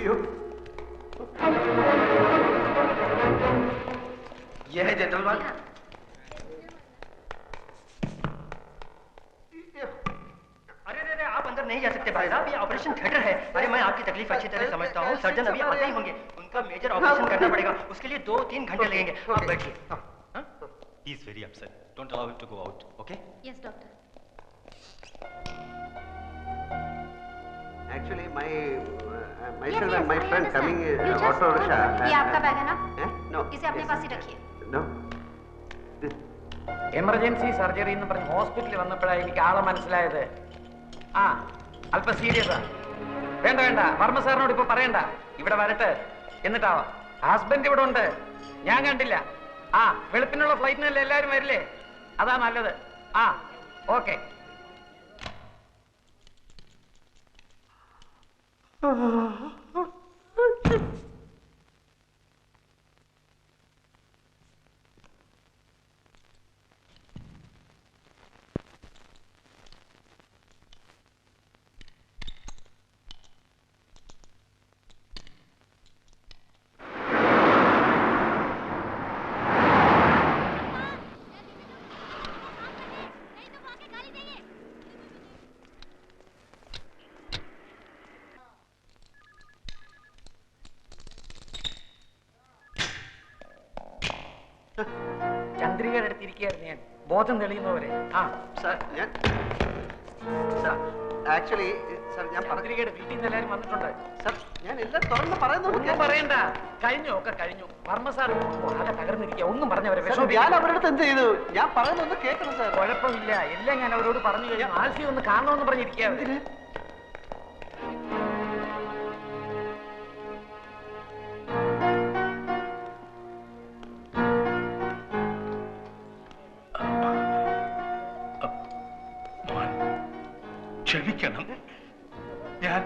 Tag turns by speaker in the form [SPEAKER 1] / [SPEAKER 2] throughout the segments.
[SPEAKER 1] ये है general ward. अरे अरे आप अंदर नहीं जा सकते भाई साहब, ये ऑपरेशन थिएटर है। अरे मैं आपकी तकलीफ अच्छी तरह समझता हूँ। सर्जन अभी आते ही होंगे, उनका मेजर ऑपरेशन करना पड़ेगा, उसके लिए 2-3 घंटे लगेंगे। आप बैठिए।
[SPEAKER 2] He is very upset. Don't allow him to go out, okay?
[SPEAKER 3] Yes, doctor.
[SPEAKER 4] Actually, myself and my friend coming auto rickshaw.
[SPEAKER 3] ये आपका बैग है ना?
[SPEAKER 4] No.
[SPEAKER 3] इसे अपने पास ही रखिए.
[SPEAKER 4] No.
[SPEAKER 5] എമർജൻസി സർജറി എന്ന് പറഞ്ഞ് ഹോസ്പിറ്റലിൽ വന്നപ്പോഴാണ് എനിക്ക് ആളെ മനസ്സിലായത്. ആ അല്പം സീരിയസാ. വേണ്ട വേണ്ട, വർമ്മ സാറിനോട് ഇപ്പൊ പറയണ്ട, ഇവിടെ വരട്ടെ എന്നിട്ടാവാം. ഹസ്ബൻഡ് ഇവിടെ ഉണ്ട്, ഞാൻ കണ്ടില്ല. ആ വെളുപ്പിനുള്ള ഫ്ലൈറ്റിനല്ലേ എല്ലാവരും വരില്ലേ? അതാ നല്ലത്. ആ ഓക്കെ. ചന്ദ്രികയുടെ അടുത്തിരിക്കുകയായിരുന്നു ഞാൻ, ബോധം തെളിയുന്നവരെ. ആ
[SPEAKER 4] സാർ ഞാൻ ആക്ച്വലി സാർ ഞാൻ
[SPEAKER 5] ചന്ദ്രികയുടെ വീട്ടിൽ നിന്ന് എല്ലാവരും വന്നിട്ടുണ്ട്.
[SPEAKER 4] സാർ ഞാൻ എല്ലാം തുറന്ന് പറയുന്നു.
[SPEAKER 5] ഒന്നും പറയണ്ട, കഴിഞ്ഞു, ഒക്കെ കഴിഞ്ഞു. വർമ്മ സാർ ആകെ തകർന്നിരിക്കുക. ഒന്നും പറഞ്ഞവരെ
[SPEAKER 4] ഞാൻ അവരുടെ അടുത്ത് എന്ത് ചെയ്തു? ഞാൻ പറയുന്നൊന്ന് കേൾക്കണം സാർ.
[SPEAKER 5] കുഴപ്പമില്ല, എല്ലാം ഞാൻ അവരോട് പറഞ്ഞു കഴിഞ്ഞു. ആൽഫി ഒന്ന് കാണണമെന്ന് പറഞ്ഞിരിക്കുക.
[SPEAKER 2] ക്ഷമിക്കണം, ഞാൻ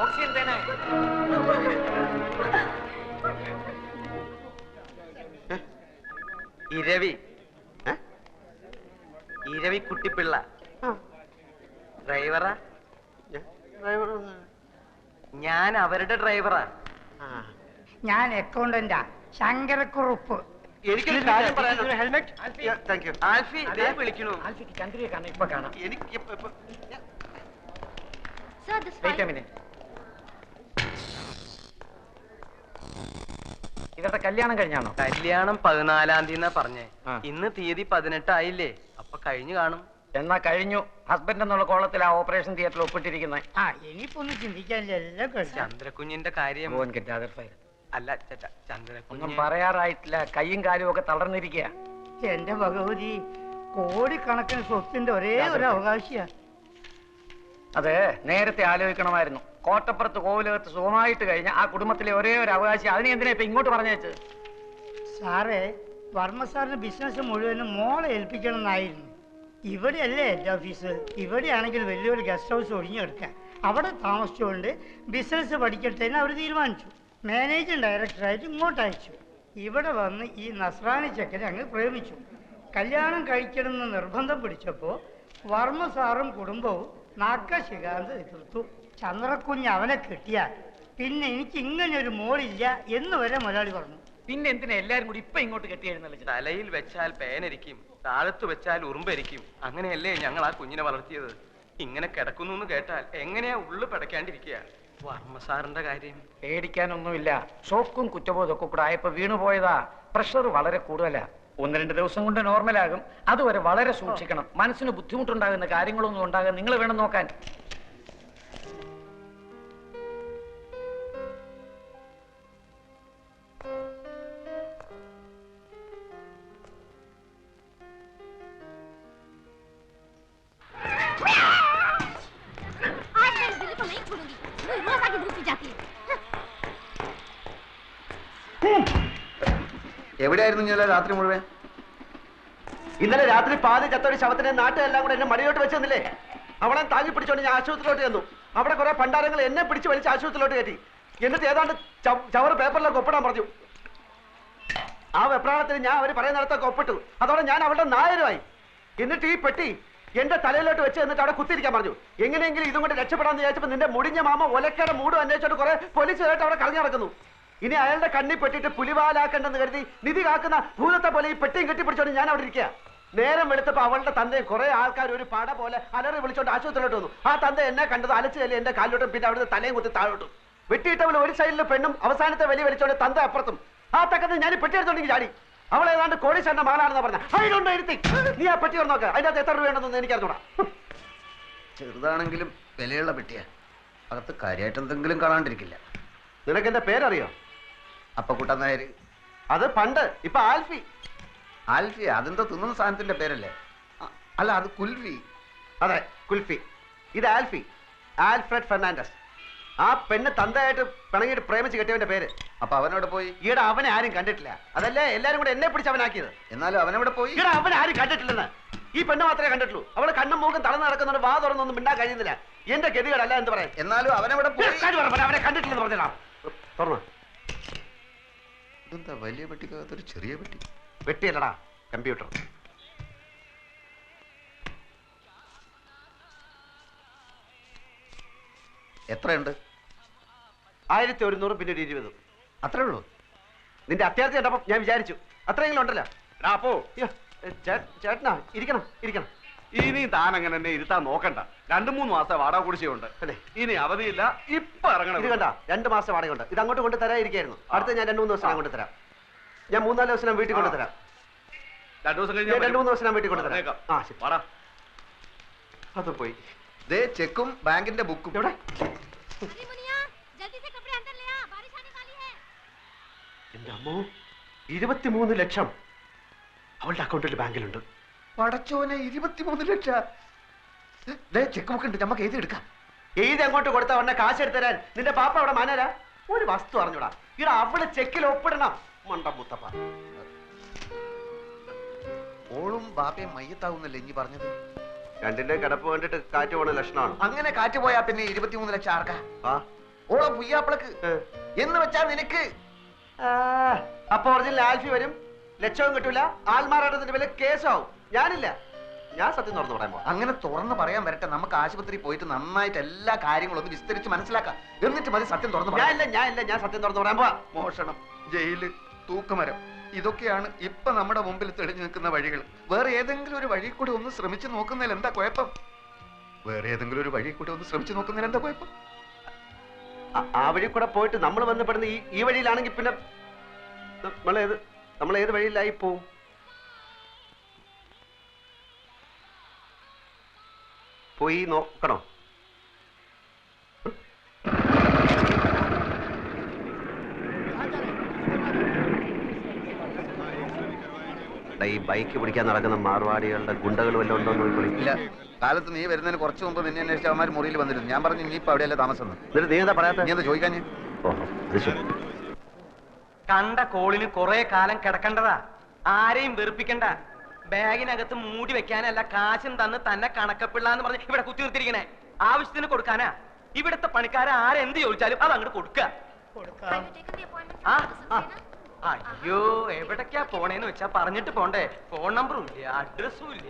[SPEAKER 5] ഓക്സിജൻ തേനെ.
[SPEAKER 1] ഇരവി കുട്ടിപ്പിള്ള ഡ്രൈവറാ? ഞാൻ അവരുടെ ഡ്രൈവറാ.
[SPEAKER 6] ഞാൻ അക്കൗണ്ടന്റാ, ശങ്കരക്കുറുപ്പ്.
[SPEAKER 4] എനിക്കൊരു കാര്യം പറയാനുണ്ട്.
[SPEAKER 1] ഹെൽമെറ്റ്.
[SPEAKER 4] Thank you.
[SPEAKER 1] ആൽഫി വിളിക്കണു.
[SPEAKER 5] ആൽഫിക്ക് ചന്ദ്രിയെ കാണാം, ഇപ്പൊ കാണാം.
[SPEAKER 4] എനിക്ക്
[SPEAKER 3] Sir, this
[SPEAKER 5] wait a
[SPEAKER 3] file.
[SPEAKER 5] Minute. ഇവരുടെ കല്യാണം കഴിഞ്ഞാണോ?
[SPEAKER 1] കല്യാണം 14-ാം തീയതി പറഞ്ഞേ.
[SPEAKER 5] ആ.
[SPEAKER 1] ഇന്ന് തീയതി 18 ആയില്ലേ, അപ്പൊ കഴിഞ്ഞു കാണും.
[SPEAKER 5] എന്നാ കഴിഞ്ഞു. ഹസ്ബൻഡ് എന്നുള്ള കോളത്തിൽ ആ ഓപ്പറേഷൻ തിയേറ്ററിൽ ഒപ്പിട്ടിരിക്കുന്നത്.
[SPEAKER 6] ആ ഇനിയിപ്പോ ഒന്നും ചിന്തിക്കാനില്ല, എല്ലാം കഴിഞ്ഞു.
[SPEAKER 1] ചന്ദ്രകുഞ്ഞിന്റെ കാര്യം അല്ല
[SPEAKER 5] ഒന്നും
[SPEAKER 1] ചന്ദ്രകുഞ്ഞ്
[SPEAKER 5] പറയാറായിട്ടില്ല. കൈയും കാലും ഒക്കെ തളർന്നിരിക്കുക.
[SPEAKER 6] എന്റെ ഭഗവതി, കോടിക്കണക്കിന് സ്വത്തിന്റെ ഒരേ ഒരു അവകാശിയാ.
[SPEAKER 5] അത് നേരത്തെ ആലോചിക്കണമായിരുന്നു. കോട്ടപ്പുറത്ത് കോവിലകത്ത് സുഖമായിട്ട് കഴിഞ്ഞ ആ കുടുംബത്തിലെ ഒരേ ഒരു അവകാശി, അതിനെ എന്തിനാ ഇപ്പൊ ഇങ്ങോട്ട് പറഞ്ഞേച്ചത്?
[SPEAKER 6] സാറേ, വർമ്മ സാറിന് ബിസിനസ് മുഴുവനും മോളെ ഏൽപ്പിക്കണം എന്നായിരുന്നു. ഇവിടെയല്ലേ എൻ്റെ ഓഫീസ്. ഇവിടെയാണെങ്കിൽ വലിയൊരു ഗസ്റ്റ് ഹൗസ് ഒഴിഞ്ഞെടുക്കാൻ, അവിടെ താമസിച്ചുകൊണ്ട് ബിസിനസ് പഠിക്കട്ടെ എന്ന് അവർ തീരുമാനിച്ചു. മാനേജിങ് ഡയറക്ടറായിട്ട് ഇങ്ങോട്ട് അയച്ചു. ഇവിടെ വന്ന് ഈ നസ്രാണി ചെക്കനെ അങ്ങ് പ്രേമിച്ചു. കല്യാണം കഴിക്കണമെന്ന് നിർബന്ധം പിടിച്ചപ്പോൾ വർമ്മ സാറും കുടുംബവും നാക്കശികാന്ത് എതിർത്തു. ചന്ദ്രക്കുഞ്ഞ് അവനെ കിട്ടിയാൽ പിന്നെ എനിക്ക് ഇങ്ങനെ ഒരു മോളില്ല എന്ന് വരെ മുതലാളി പറഞ്ഞു.
[SPEAKER 5] പിന്നെ എന്തിനാ എല്ലാരും കൂടി ഇപ്പൊ ഇങ്ങോട്ട് കെട്ടിയെഴുന്നള്ളിച്ചത്?
[SPEAKER 1] തലയിൽ വെച്ചാൽ പേനരിക്കും, താഴത്ത് വെച്ചാൽ ഉറുമ്പരിക്കും. അങ്ങനെയല്ലേ ഞങ്ങൾ ആ കുഞ്ഞിനെ വളർത്തിയത്. ഇങ്ങനെ കിടക്കുന്നു എന്ന് കേട്ടാൽ എങ്ങനെയാ ഉള്ളു പിടയ്ക്കാണ്ടിരിക്കുക. വർമ്മ സാറിന്റെ കാര്യം
[SPEAKER 5] പേടിക്കാനൊന്നുമില്ല. ഷോക്കും കുറ്റബോധമൊക്കെ കൂടെ ആയപ്പോ വീണുപോയതാ. പ്രഷർ വളരെ കൂടുതലാ. 1-2 ദിവസം കൊണ്ട് നോർമലാകും. അതുവരെ വളരെ സൂക്ഷിക്കണം. മനസ്സിന് ബുദ്ധിമുട്ടുണ്ടാകുന്ന കാര്യങ്ങളൊന്നും ഉണ്ടാകാൻ നിങ്ങൾ വേണം നോക്കാൻ.
[SPEAKER 4] എവിടെയായിരുന്നു ഇന്നലെ രാത്രി മുഴുവൻ? ഇന്നലെ രാത്രി പാതി ചത്തൊരു ശവത്തിനെ നാട്ടുകാരെല്ലാം കൂടെ എന്നെ മടിയോട്ട് വെച്ച് തന്നില്ലേ? അവളെ താങ്ങി പിടിച്ചോണ്ട് ഞാൻ ആശുപത്രിയിലോട്ട് ചെന്നു. അവിടെ കുറെ പണ്ടാരങ്ങൾ എന്നെ പിടിച്ച് വലിച്ച് ആശുപത്രിയിലോട്ട് കയറ്റി. എന്നിട്ട് ഏതാണ്ട് ചവറ് പേപ്പറിലൊക്കെ ഒപ്പിടാൻ പറഞ്ഞു. ആ വെപ്രാളത്തിൽ ഞാൻ അവർ പറയുന്നിടത്തൊക്കെ ഒപ്പിട്ടു. അതോടെ ഞാൻ അവളുടെ നായരുമായി. എന്നിട്ട് ഈ പെട്ടി എന്റെ തലയിലോട്ട് വെച്ച് എന്നിട്ട് അവിടെ കുത്തിരിക്കാൻ പറഞ്ഞു. എങ്ങനെയെങ്കിലും ഇതും കൊണ്ട് രക്ഷപ്പെടാന്ന് വിചാരിച്ചപ്പോൾ നിന്റെ മുടിഞ്ഞ മാമ ഒലക്കയുടെ മൂടും അന്വേഷിച്ചോട്ട് കുറെ പോലീസുകാരായിട്ട് അവിടെ കളഞ്ഞു നടക്കുന്നു. ഇനി അയാളുടെ കണ്ണി പെട്ടിട്ട് പുലിവാലാക്കണ്ടെന്ന് കരുതി നിധി കാക്കുന്ന ഭൂതത്തെ പോലെ ഈ പെട്ടിയും കെട്ടിപ്പിടിച്ചോണ്ട് ഞാൻ അവിടെ ഇരിക്കുക. നേരം വെളുത്തപ്പോ അവളുടെ തന്തയും കുറെ ആൾക്കാർ ഒരു പട പോലെ അലറി വിളിച്ചോണ്ട് ആശുപത്രിയിലോട്ട് വന്നു. ആ തന്ത എന്നെ കണ്ടത് അലച്ചു ചെല്ലി എന്റെ കാലിലോട്ടും പിന്നെ അവിടുത്തെ തലയും കുത്തി താഴോട്ടും. വെട്ടിയിട്ടവൾ ഒരു സൈഡിലെ പെണ്ണും അവസാനത്തെ വലി വലിച്ചോണ്ട് തന്ത അപ്പുറത്തും. ആ തക്കത്ത് ഞാൻ പെട്ടി എടുത്തോണ്ടെങ്കിൽ ചാടി. അവൾ ഏതാണ്ട് കോടീശ്വരന്റെ മകളാണെന്ന് പറഞ്ഞ അതിലുണ്ട് ഇരുത്തി. നീ ആ പെട്ടി നോക്ക്, അതിനകത്ത് എത്ര രൂപയുണ്ടെന്ന് എനിക്ക് അറിഞ്ഞൂടാ.
[SPEAKER 7] ചെറുതാണെങ്കിലും വിലയുള്ള പെട്ടിയാ. അകത്ത് കാര്യമായിട്ട് എന്തെങ്കിലും കാണാണ്ടിരിക്കില്ല.
[SPEAKER 4] നിനക്ക് എന്റെ പേരറിയോ?
[SPEAKER 7] അപ്പക്കുട്ടൻ നായർ.
[SPEAKER 4] അത് പണ്ട്. ഇപ്പൊ ആൽഫി.
[SPEAKER 7] ആൽഫി അതെന്താ തിന്നുന്ന സാധനത്തിന്റെ പേരല്ലേ? അല്ല, അത് കുൽഫി.
[SPEAKER 4] അതെ, കുൽഫി. ഇത് ആൽഫി, ആൽഫ്രഡ് ഫെർണാണ്ടസ്. ആ പെണ്ണ് തന്തയായിട്ട് പിണങ്ങിയിട്ട് പ്രേമിച്ച് കെട്ടിയവന്റെ പേര്.
[SPEAKER 7] അപ്പൊ അവനോട് പോയി?
[SPEAKER 4] ഈടെ അവനെ ആരും കണ്ടിട്ടില്ല. അതല്ലേ എല്ലാരും കൂടെ എന്നെ പിടിച്ച് അവനാക്കിയത്.
[SPEAKER 7] എന്നാലും അവനവിടെ പോയി?
[SPEAKER 4] ഈടെ അവനെ ആരും കണ്ടിട്ടില്ലെന്ന്. ഈ പെണ്ണ് മാത്രമേ കണ്ടിട്ടുള്ളൂ. അവള് കണ്ണും മൂക്കും തളർന്ന് നടക്കുന്നവര് വാ തുറന്നൊന്നും മിണ്ടാൻ കഴിയുന്നില്ല. എന്റെ ഗതികളല്ല എന്ന് പറയാം.
[SPEAKER 7] എന്നാലും അവനവിടെ പോയി?
[SPEAKER 4] അവനെ കണ്ടിട്ടില്ലെന്ന് പറഞ്ഞാ തുറന്നു.
[SPEAKER 7] ഇതെന്താ വലിയ പെട്ടിക്കകത്തൊരു ചെറിയ പെട്ടി?
[SPEAKER 4] വെട്ടിയല്ലടാ, കമ്പ്യൂട്ടർ.
[SPEAKER 7] എത്രയുണ്ട്?
[SPEAKER 4] 1100 പിന്നെ 20.
[SPEAKER 7] അത്രേ ഉള്ളൂ?
[SPEAKER 4] നിന്റെ അത്യാവശ്യം കണ്ടപ്പോ ഞാൻ വിചാരിച്ചു അത്രയെങ്കിലും ഉണ്ടല്ലോ. അപ്പോ ചേട്ടനാ ഇരിക്കണം ഇരിക്കണം.
[SPEAKER 8] ഇനി താൻ അങ്ങനെ എന്നെ ഇരുത്താൻ നോക്കണ്ട. 2-3 മാസം വാടക കുടിശ്ശികയുണ്ട്. ഇനി അവധിയില്ല. ഇപ്പൊ ഇറങ്ങണം.
[SPEAKER 4] ഇത് കണ്ട 2 മാസം വാടകയുണ്ട്. ഇത് അങ്ങോട്ട് കൊണ്ട് തരാതിരിക്കായിരുന്നു. അടുത്ത ഞാൻ 2-3 ദിവസം കൊണ്ട് തരാം. ഞാൻ 3-4 ദിവസം വീട്ടിൽ കൊണ്ട് തരാം.
[SPEAKER 8] 2 ദിവസം കഴിഞ്ഞ്
[SPEAKER 4] 2-3 ദിവസം വീട്ടിൽ കൊണ്ട് തരാം. ആ ശരി.
[SPEAKER 8] വാടാ.
[SPEAKER 4] അത് പോയി.
[SPEAKER 7] ദേ ചെക്കും ബാങ്കിന്റെ ബുക്കും.
[SPEAKER 4] എവിടെ? എന്റെ അമ്മോ, 23 ലക്ഷം അവളുടെ അക്കൗണ്ടിൽ ബാങ്കിലുണ്ട്.
[SPEAKER 7] പടച്ചോനെ, 23 ലക്ഷം. ദേ ചെക്ക് ബുക്ക് ഉണ്ട്, നമുക്ക് എഴുതി എടുക്കാം.
[SPEAKER 4] എഴുതി അങ്ങോട്ട് കൊടുത്താ ഉടനെ കാശ് എടുത്ത് തരാൻ നിന്റെ പാപ്പ അവിടെ മാനരാ? ഒരു വസ്തു അറിഞ്ഞൂടാ. ഇവിടെ അവള് ചെക്കിൽ ഒപ്പിടണം. മണ്ടം മുത്തപ്പ.
[SPEAKER 7] ഓളും ബാപ്പയും മയ്യത്താവുന്നല്ലേ ഇനി പറഞ്ഞത്?
[SPEAKER 4] രണ്ടിന്റെ കിടപ്പ് കണ്ടിട്ട് കാറ്റ് പോണ ലക്ഷണമാണ്.
[SPEAKER 7] അങ്ങനെ കാറ്റ് പോയാ പിന്നെ 23 ലക്ഷം ആർക്കാ?
[SPEAKER 4] ആ
[SPEAKER 7] ഓളെ പുയ്യാപ്പിളക്ക് എന്ന് വെച്ചാ നിനക്ക്.
[SPEAKER 4] അപ്പൊ ഒറിജിനൽ ആൽഫി വരും, ലക്ഷവും കിട്ടൂല, ആൾമാറാട്ടത്തിന്റെ പേരിൽ കേസാവും. ഞാനില്ല, ഞാൻ സത്യം തുറന്നു പറയാൻ പോവാ.
[SPEAKER 7] അങ്ങനെ തുറന്ന് പറയാൻ വരട്ടെ. നമുക്ക് ആശുപത്രി പോയിട്ട് നന്നായിട്ട് എല്ലാ കാര്യങ്ങളും ഒന്ന് വിസ്തരിച്ച് മനസ്സിലാക്കാം. എന്നിട്ട് മതി സത്യം തുറന്ന് പറയാൻ.
[SPEAKER 4] ഞാൻ സത്യം തുറന്നു പറയാൻ പോവാ.
[SPEAKER 7] മോഷണം, ജയില്, തൂക്കുമരം, ഇതൊക്കെയാണ് ഇപ്പൊ നമ്മുടെ മുമ്പിൽ തെളിഞ്ഞു നിൽക്കുന്ന വഴികൾ. വേറെ ഏതെങ്കിലും ഒരു വഴി കൂടി ഒന്ന് ശ്രമിച്ചു നോക്കുന്നതിൽ എന്താ കുഴപ്പം? വേറെ ഏതെങ്കിലും ഒരു വഴി കൂടി ഒന്ന് ശ്രമിച്ചു നോക്കുന്നതിൽ എന്താ കുഴപ്പം?
[SPEAKER 4] ആ വഴി കൂടെ പോയിട്ട് നമ്മൾ ബന്ധപ്പെടുന്ന ഈ വഴിയിലാണെങ്കിൽ പിന്നെ നമ്മൾ ഏത് വഴിയിലായി പോവും? പോയി നോക്കണോ? ഈ ബൈക്ക് പിടിക്കാൻ നടക്കുന്ന മാർവാടികളുടെ ഗുണ്ടകൾ വല്ലതും ഉണ്ടോ നോക്കിക്കൊള്ളി.
[SPEAKER 7] ഇല്ല, കാലത്ത് നീ വരുന്നതിന് കുറച്ച് മുമ്പ് നിന്നെ അന്വേഷിച്ച അവന്മാർ മുറിയിൽ വന്നിരുന്നു. ഞാൻ പറഞ്ഞു നീ ഇപ്പൊ അവിടെയല്ലേ താമസം.
[SPEAKER 4] എന്നിട്ട് നീ എന്താ പറയാത്ത?
[SPEAKER 7] നീ എന്താ ചോദിക്കാൻ?
[SPEAKER 1] കണ്ട കോളിന് കുറെ കാലം കിടക്കണ്ടതാ. ആരെയും വെറുപ്പിക്കണ്ട. ബാഗിനകത്ത് മൂടി വെക്കാനല്ല, കാശും തന്ന് തന്നെ കണക്കപ്പിള്ള എന്ന് പറഞ്ഞ് ഇവിടെ കുത്തി നിർത്തിരിക്കണേ. ആവശ്യത്തിന് കൊടുക്കാനാ. ഇവിടുത്തെ പണിക്കാരെ ആരെന്ത് ചോദിച്ചാലും അത് അങ്ങോട്ട് കൊടുക്കുക. അയ്യോ, എവിടേക്കാ പോണേന്ന് വെച്ചാ പറഞ്ഞിട്ട് പോണ്ടേ. ഫോൺ നമ്പറും ഇല്ല, അഡ്രസ്സും ഇല്ല.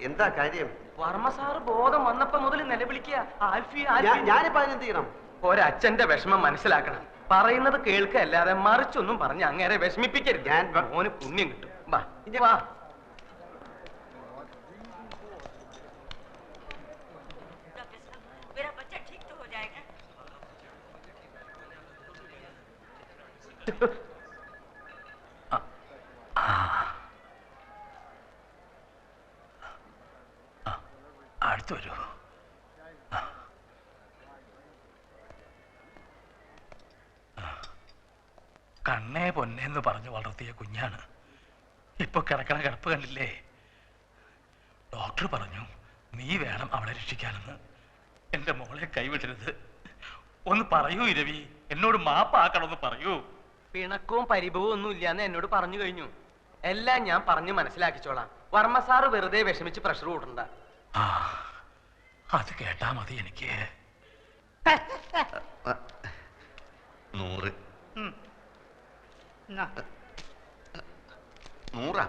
[SPEAKER 4] എന്താ കാര്യം?
[SPEAKER 1] വർമ്മ സാറ് ബോധം വന്നപ്പോ മുതൽ നിലവിളിക്കുക, ആൽഫി.
[SPEAKER 4] ഞാനിപ്പോ അതിനെന്ത് ചെയ്യണം?
[SPEAKER 1] ഒരച്ഛന്റെ വിഷമം മനസ്സിലാക്കണം. പറയുന്നത് കേൾക്കല്ലാതെ മറിച്ചൊന്നും പറഞ്ഞ് അങ്ങേരെ വിഷമിപ്പിക്കരുത്. ഞാൻ മോന് പുണ്യം കിട്ടും. വാ വാ.
[SPEAKER 9] അടുത്ത് വരൂ. കണ്ണേ പൊന്നേന്ന് പറഞ്ഞു വളർത്തിയ കുഞ്ഞാണ്. ഇപ്പൊ കിടക്കണ കിടപ്പ് കണ്ടില്ലേ? ഡോക്ടർ പറഞ്ഞു നീ വേണം അവളെ രക്ഷിക്കാനെന്ന്. എന്റെ മോളെ കൈവിടരുത്. ഒന്ന് പറയൂ ഇരവി, എന്നോട് മാപ്പാക്കണമെന്ന് പറയൂ.
[SPEAKER 1] പിണക്കവും പരിഭവവും ഒന്നും ഇല്ലാന്ന് എന്നോട് പറഞ്ഞു കഴിഞ്ഞു. എല്ലാം ഞാൻ പറഞ്ഞു മനസ്സിലാക്കിച്ചോളാം. വർമ്മ സാറ് വെറുതെ വിഷമിച്ച് പ്രഷർ കൂട്ടണ്ട.
[SPEAKER 9] ആ, അത് കേട്ടാ മതി എനിക്ക്.
[SPEAKER 7] 100. 100?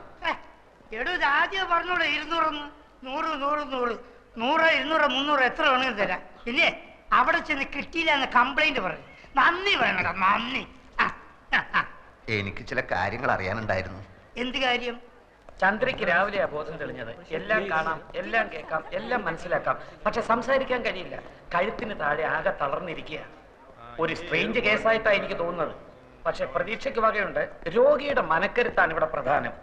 [SPEAKER 6] എടോ ഇത് ആദ്യം പറഞ്ഞോളൂ 200 100 100 100 100 200 300 എത്ര വേണമെങ്കിലും തരാം. പിന്നെ അവിടെ ചെന്ന് കിട്ടിയില്ല എന്ന് കംപ്ലൈന്റ് പറഞ്ഞു. നന്ദി വേണടാ, നന്ദി.
[SPEAKER 7] എനിക്ക് ചില കാര്യങ്ങൾ അറിയാനുണ്ടായിരുന്നു.
[SPEAKER 6] എന്ത് കാര്യം?
[SPEAKER 5] ചന്ദ്രയ്ക്ക് രാവിലെയാ ബോധം തെളിഞ്ഞത്. എല്ലാം കാണാം, എല്ലാം കേൾക്കാം, എല്ലാം മനസ്സിലാക്കാം, പക്ഷെ സംസാരിക്കാൻ കഴിയില്ല. കഴുത്തിന് താഴെ ആകെ തളർന്നിരിക്കുക. ഒരു സ്ട്രേഞ്ച് കേസായിട്ടാണ് എനിക്ക് തോന്നുന്നത്. പക്ഷെ പ്രതീക്ഷയ്ക്ക് വകയുണ്ട്. രോഗിയുടെ മനക്കരുത്താണ് ഇവിടെ പ്രധാനം.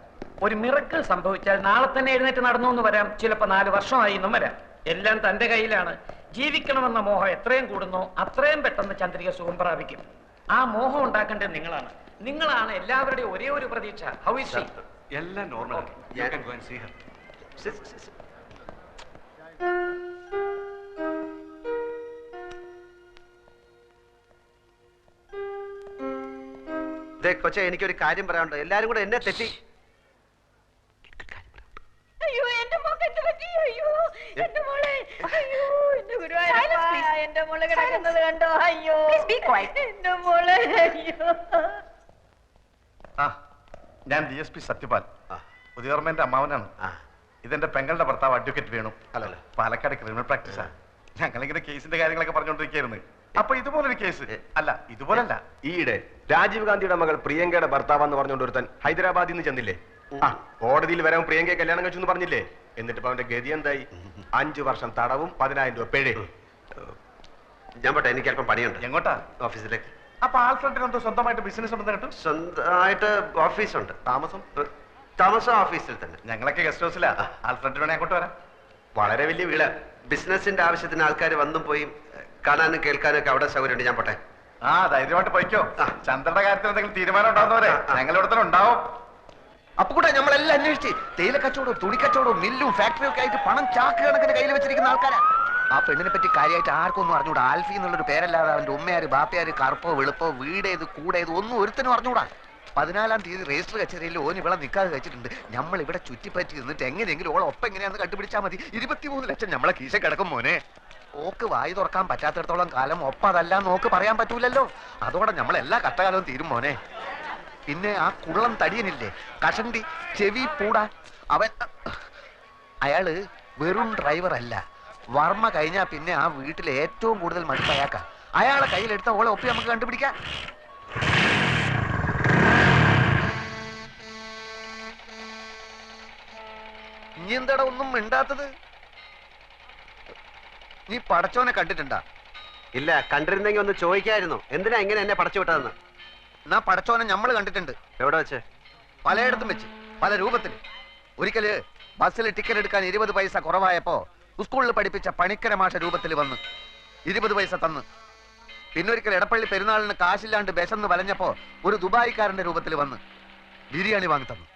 [SPEAKER 5] ഒരു മിറക്കിൾ സംഭവിച്ചാൽ നാളെ തന്നെ എഴുന്നേറ്റ് നടന്നു എന്ന് വരാം, ചിലപ്പോൾ 4 വർഷമായി എന്നും വരാം. എല്ലാം തന്റെ കയ്യിലാണ്. ജീവിക്കണമെന്ന മോഹം എത്രയും കൂടുന്നോ അത്രയും പെട്ടെന്ന് ചന്ദ്രിക സുഖം പ്രാപിക്കും. ആ മോഹം ഉണ്ടാക്കേണ്ടത് നിങ്ങളാണ്. നിങ്ങളാണ് എല്ലാവരുടെയും ഒരേ ഒരു പ്രതീക്ഷ. How is she?
[SPEAKER 8] എല്ലാം normal. You can go and see her.
[SPEAKER 4] കൊച്ചെ, എനിക്കൊരു കാര്യം പറയാനുണ്ട്. എല്ലാരും കൂടെ എന്നെ തെറ്റി.
[SPEAKER 10] അയ്യോ എന്റെ മോക്ക് എന്ത് പറ്റി? അയ്യോ എന്റെ മോളെ, അയ്യോ എന്റെ ഗുരുവായൂരപ്പ, എന്റെ മോളെ കിടക്കുന്നത് കണ്ടോ? അയ്യോ എന്റെ മോളെ, അയ്യോ.
[SPEAKER 11] ഞാൻ DSP സത്യപാൽ, പുതിയോർമ്മന്റെ അമ്മാവനാണ്. ഇതെന്റെ പെങ്ങളുടെ ഭർത്താവ് അഡ്വക്കേറ്റ് വേണു. പാലക്കാട് ക്രിമിനൽ പ്രാക്ടീസാ. ഞങ്ങളിങ്ങനെ കേസിന്റെ കാര്യങ്ങളൊക്കെ പറഞ്ഞുകൊണ്ടിരിക്കുകയായിരുന്നു. അപ്പൊ ഇതുപോലൊരു കേസ് അല്ല, ഇതുപോലല്ല.
[SPEAKER 12] ഈയിടെ രാജീവ് ഗാന്ധിയുടെ മകൾ പ്രിയങ്കയുടെ ഭർത്താവെന്ന് പറഞ്ഞുകൊണ്ട് ഒരുത്തൻ ഹൈദരാബാദിൽ നിന്ന് ചെന്നില്ലേ? കോടതിയിൽ വരാൻ പ്രിയങ്കയെ കല്യാണം കഴിച്ചു എന്ന് പറഞ്ഞില്ലേ? എന്നിട്ട് ഇപ്പൊ അവന്റെ ഗതി എന്തായി? 5 വർഷം തടവും 10,000 രൂപ പിഴയും.
[SPEAKER 4] ഞാൻ പോട്ടെ, എനിക്ക് അല്പം പണിയുണ്ട്.
[SPEAKER 11] എങ്ങോട്ടാ?
[SPEAKER 4] ഓഫീസിലേക്ക്.
[SPEAKER 11] അപ്പൊ ആൽഫ്രണ്ടിനെന്തോ സ്വന്തമായിട്ട് ബിസിനസ് ഉണ്ടെന്ന് കേട്ടു.
[SPEAKER 4] സ്വന്തമായിട്ട് ഓഫീസുണ്ട്. താമസം ഓഫീസിൽ തന്നെ.
[SPEAKER 11] ഞങ്ങളൊക്കെ ഗസ്റ്റ് ഹൗസിലാ. ആൽഫ്രണ്ടിന് വേണേ അങ്ങോട്ട് വരാം.
[SPEAKER 4] വളരെ വലിയ വീട്. ബിസിനസിന്റെ ആവശ്യത്തിന് ആൾക്കാർ വന്നും പോയി കാണാനും കേൾക്കാനും ഒക്കെ അവിടെ സൗകര്യമുണ്ട്. ഞാൻ പോട്ടെ.
[SPEAKER 11] ധൈര്യമായിട്ട് പോയിക്കോ. ചന്ദ്രന്റെ കാര്യത്തിൽ എന്തെങ്കിലും തീരുമാനം ഉണ്ടാവുന്നവരെ ഞങ്ങളിവിടെ തന്നെ ഉണ്ടാവും.
[SPEAKER 7] അപ്പൊ കൂടെ നമ്മളെല്ലാം അന്വേഷിച്ച് തേയില കച്ചവടവും തുണി കച്ചവടവും മില്ലും ഫാക്ടറിയും ഒക്കെ ആയിട്ട് പണം ചാക്ക് കണക്കിന് കയ്യിൽ വെച്ചിരിക്കുന്ന ആൾക്കാരാ. ആ പെണ്ണിനെ പറ്റി കാര്യമായിട്ട് ആർക്കൊന്നും അറിഞ്ഞൂടാ. ആൽഫി എന്നുള്ളൊരു പേരല്ലാതെ അവന്റെ ഉമ്മയാര് ബാപ്പയാര് കറുപ്പോ വെളുപ്പോ വീടേത് കൂടേത് ഒന്നും ഒരുത്തനും അറിഞ്ഞൂടാ. 14-ാം തീയതി രജിസ്റ്റർ കച്ചേരിയിൽ ഓന് ഇവിടെ നിൽക്കാതെ വെച്ചിട്ടുണ്ട്. നമ്മൾ ഇവിടെ ചുറ്റിപ്പറ്റി നിന്നിട്ട് എങ്ങനെയെങ്കിലും ഓളെ ഒപ്പം എങ്ങനെയാന്ന് കണ്ടുപിടിച്ചാൽ മതി. 23 ലക്ഷം നമ്മളെ കീശ കിടക്കും മോനെ. ഓക്ക് വായി തുറക്കാൻ പറ്റാത്തിടത്തോളം കാലം ഒപ്പതല്ല നോക്ക് പറയാൻ പറ്റൂലല്ലോ. അതോടെ നമ്മളെല്ലാ കഷ്ടകാലവും തീരും മോനെ. പിന്നെ ആ കുള്ളം തടിയനില്ലേ, കഷണ്ടി ചെവി പൂടാ, അയാള് വെറും ഡ്രൈവർ അല്ല. വർമ്മ കഴിഞ്ഞാ പിന്നെ ആ വീട്ടിലെ ഏറ്റവും കൂടുതൽ മടുപ്പ് അയാൾക്കാ. അയാളെ കയ്യിലെടുത്ത ഓളെ ഒപ്പി നമുക്ക് കണ്ടുപിടിക്കാം. ഇനി എന്താടാ ഒന്നും മിണ്ടാത്തത്? നീ പടച്ചോനെ കണ്ടിട്ടുണ്ടാ?
[SPEAKER 4] ഇല്ല, കണ്ടിരുന്നെങ്കിൽ ഒന്ന് ചോദിക്കായിരുന്നു. എന്തിനാ ഇങ്ങനെ എന്നെ പടച്ചു വിട്ടതെന്ന്.
[SPEAKER 7] എന്നാ പടച്ചോനെ നമ്മൾ കണ്ടിട്ടുണ്ട്.
[SPEAKER 4] എവിടെ വെച്ച്?
[SPEAKER 7] പലയിടത്തും വെച്ച്, പല രൂപത്തിൽ. ഒരിക്കല് ബസ്സിൽ ടിക്കറ്റ് എടുക്കാൻ 20 പൈസ കുറവായപ്പോ സ്കൂളിൽ പഠിപ്പിച്ച പണിക്കര മാഷ രൂപത്തിൽ വന്ന് 20 പൈസ തന്ന്. പിന്നൊരിക്കൽ എടപ്പള്ളി പെരുന്നാളിന് കാശില്ലാണ്ട് ബെശന്ന് വലഞ്ഞപ്പോ ഒരു ദുബായിക്കാരന്റെ രൂപത്തിൽ വന്ന് ബിരിയാണി വാങ്ങി തന്നു.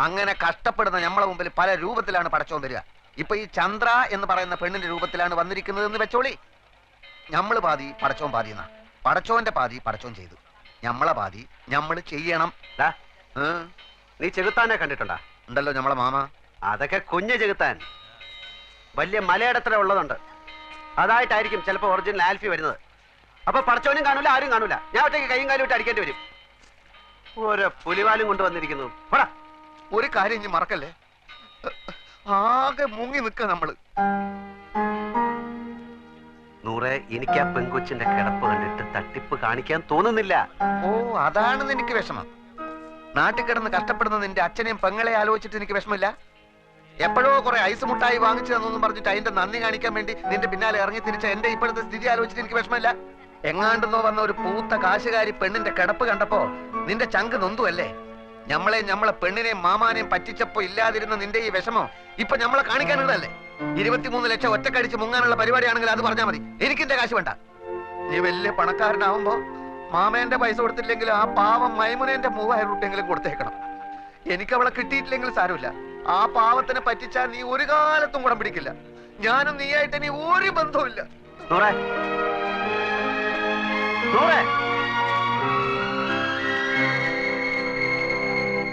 [SPEAKER 7] അങ്ങനെ കഷ്ടപ്പെടുന്ന നമ്മളെ മുമ്പിൽ പല രൂപത്തിലാണ് പടച്ചോൻ വരിക. ഇപ്പൊ ഈ ചന്ദ്ര എന്ന് പറയുന്ന പെണ്ണിന്റെ രൂപത്തിലാണ് വന്നിരിക്കുന്നത് എന്ന് വെച്ചോളി. ഞമ്മള് പാതി പടച്ചോൻ പാതി എന്നാ. പടച്ചോന്റെ പാതി പടച്ചോൻ ചെയ്തു, ഞമ്മളെ പാതി ഞമ്മള് ചെയ്യണം.
[SPEAKER 4] നീ ചെകുത്താനെ കണ്ടിട്ടുണ്ടാ?
[SPEAKER 7] ഉണ്ടല്ലോ ഞമ്മളെ മാമ.
[SPEAKER 4] അതൊക്കെ കുഞ്ഞ് ചെകുത്താൻ. വലിയ മലയിടത്തില ഉള്ളതുണ്ട്. അതായിട്ടായിരിക്കും ചിലപ്പോ ഒറിജിനൽ ആൽഫി വരുന്നത്. അപ്പൊ പടച്ചോനും കാണൂല, ആരും കാണൂല. ഞാൻ ഒറ്റയ്ക്ക് കൈയും കാലും ഇട്ട് അടിക്കേണ്ടി വരും. ഓരോ പുലിവാലും കൊണ്ടുവന്നിരിക്കുന്നു.
[SPEAKER 7] ഒരു കാര്യം ഇനി മറക്കല്ലേ, ആകെ മുങ്ങി നിൽക്കുക നമ്മള്.
[SPEAKER 4] നൂറെ, എനിക്ക് ആ പെങ്കൊച്ചിന്റെ കിടപ്പ് കണ്ടിട്ട് തട്ടിപ്പ് കാണിക്കാൻ തോന്നുന്നില്ല.
[SPEAKER 7] ഓ, അതാണ് എനിക്ക് വിഷമം. നാട്ടിൽ കിടന്ന് കഷ്ടപ്പെടുന്ന നിന്റെ അച്ഛനെയും പെങ്ങളെ ആലോചിച്ചിട്ട് എനിക്ക് വിഷമില്ല. എപ്പോഴോ കുറെ ഐസ് മുട്ടായി വാങ്ങിച്ചു തന്നൊന്നും പറഞ്ഞിട്ട് അതിന്റെ നന്ദി കാണിക്കാൻ വേണ്ടി നിന്റെ പിന്നാലെ ഇറങ്ങി തിരിച്ച എന്റെ ഇപ്പോഴത്തെ സ്ഥിതി ആലോചിച്ചിട്ട് എനിക്ക് വിഷമില്ല. എങ്ങാണ്ടെന്നോ വന്ന ഒരു പൂത്ത കാശുകാരി പെണ്ണിന്റെ കിടപ്പ് കണ്ടപ്പോ നിന്റെ ചങ്ക് നൊന്തുവല്ലേ. നമ്മളെ പെണ്ണിനെയും മാമാനെയും പറ്റിച്ചപ്പോ ഇല്ലാതിരുന്ന നിന്റെ ഈ വിഷമം ഇപ്പൊ നമ്മളെ കാണിക്കാനുള്ളതല്ലേ. 23 ലക്ഷം ഒറ്റക്കടിച്ച് മുങ്ങാനുള്ള പരിപാടിയാണെങ്കിൽ അത് പറഞ്ഞാൽ മതി. എനിക്കെന്റെ കാശ് വേണ്ട. നീ വലിയ പണക്കാരനാവുമ്പോ മാമേന്റെ പൈസ കൊടുത്തില്ലെങ്കിൽ ആ പാവം മൈമുനേന്റെ 3000 രൂപയെങ്കിലും കൊടുത്തേക്കണം. എനിക്ക് അവളെ കിട്ടിയിട്ടില്ലെങ്കിൽ സാരമില്ല. ആ പാവത്തിനെ പറ്റിച്ചാൽ നീ ഒരു കാലത്തും കുടം പിടിക്കില്ല. ഞാനും നീയായിട്ട് ഇനി ഒരു ബന്ധവുമില്ല.
[SPEAKER 4] നൂറെ